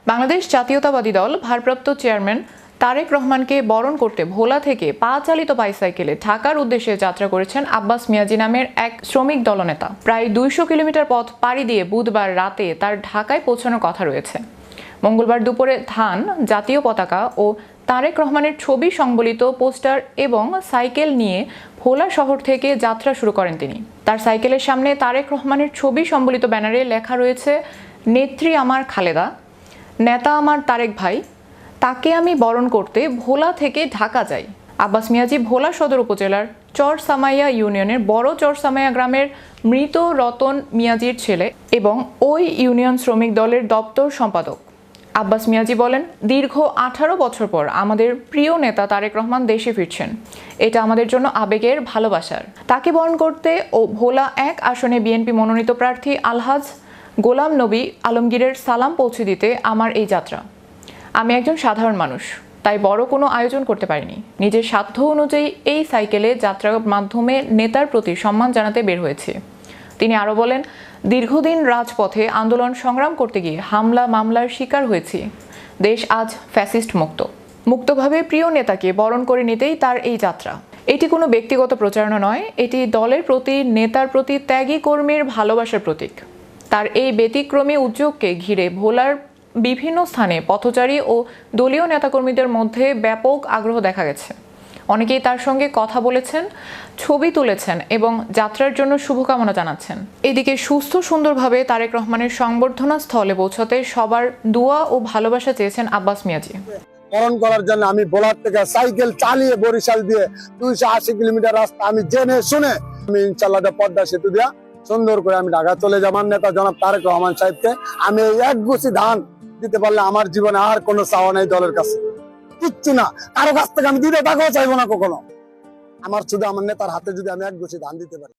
বাংলাদেশ জাতীয়তাবাদী দল ভারপ্রাপ্ত চেয়ারম্যান তারেক রহমানকে বরণ করতে ভোলা থেকে পা চালিত বাইসাইকেলে ঢাকার উদ্দেশ্যে যাত্রা করেছেন আব্বাস মিয়াজি নামের এক শ্রমিক দলনেতা। প্রায় 200 কিলোমিটার পথ পাড়ি দিয়ে বুধবার রাতে তার ঢাকায় পৌঁছানোর কথা রয়েছে। মঙ্গলবার দুপুরে ধান, জাতীয় পতাকা ও তারেক রহমানের ছবি সংবলিত পোস্টার এবং সাইকেল নিয়ে ভোলা শহর থেকে যাত্রা শুরু করেন তিনি। তার সাইকেলের সামনে তারেক রহমানের ছবি সংবলিত ব্যানারে লেখা রয়েছে, নেত্রী আমার খালেদা, নেতা আমার তারেক ভাই, তাকে আমি বরণ করতে ভোলা থেকে ঢাকা যাই। আব্বাস মিয়াজি ভোলা সদর উপজেলার চরসামাইয়া ইউনিয়নের বড় চরসামাইয়া গ্রামের মৃত রতন মিয়াজির ছেলে এবং ওই ইউনিয়ন শ্রমিক দলের দপ্তর সম্পাদক। আব্বাস মিয়াজি বলেন, দীর্ঘ 18 বছর পর আমাদের প্রিয় নেতা তারেক রহমান দেশে ফিরছেন। এটা আমাদের জন্য আবেগের, ভালোবাসার। তাকে বরণ করতে ও ভোলা 1 আসনে বিএনপি মনোনীত প্রার্থী আলহাজ গোলাম নবী আলমগীরের সালাম পৌঁছে দিতে আমার এই যাত্রা। আমি একজন সাধারণ মানুষ, তাই বড় কোনো আয়োজন করতে পারিনি। নিজের সাধ্য অনুযায়ী এই সাইকেলে যাত্রার মাধ্যমে নেতার প্রতি সম্মান জানাতে বের হয়েছি। তিনি আরও বলেন, দীর্ঘদিন রাজপথে আন্দোলন সংগ্রাম করতে গিয়ে হামলা মামলার শিকার হয়েছি। দেশ আজ ফ্যাসিস্ট মুক্ত। মুক্তভাবে প্রিয় নেতাকে বরণ করে নিতেই তার এই যাত্রা। এটি কোনো ব্যক্তিগত প্রচারণা নয়, এটি দলের প্রতি, নেতার প্রতি ত্যাগী কর্মীর ভালোবাসার প্রতীক। তার এই ব্যতিক্রমী উদ্যোগকে ঘিরে ভোলার বিভিন্ন স্থানে পথচারী ও দলীয় নেতাকর্মীদের মধ্যে ব্যাপক আগ্রহ দেখা গেছে। অনেকেই তার সঙ্গে কথা বলেছেন, ছবি তুলেছেন এবং যাত্রার জন্য শুভকামনা জানাচ্ছেন। এদিকে সুস্থ সুন্দরভাবে তারেক রহমানের সংবর্ধনা স্থলে পৌঁছাতে সবার দোয়া ও ভালোবাসা চেয়েছেন আব্বাস মিয়াজি। বরণ করার জন্য আমি ভোলার থেকে সাইকেল চালিয়ে বরিশাল দিয়ে 280 কিলোমিটার রাস্তা আমি জেনে শুনে আমি ইনশাল্লাহ পদ্মা সেতু দিয়া সুন্দর করে আমি ঢাকা চলে যাব। আমার নেতা জনাব তারেক রহমান সাহেবকে আমি এই এক গুছি ধান দিতে পারলে আমার জীবনে আর কোনো চাওয়া নাই দলের কাছে, কিচ্ছু না। কারো কাছ থেকে আমি 2 টাকাও চাইবো না কখনো। আমার শুধু আমার নেতার হাতে যদি আমি এক গুছি ধান দিতে পারি।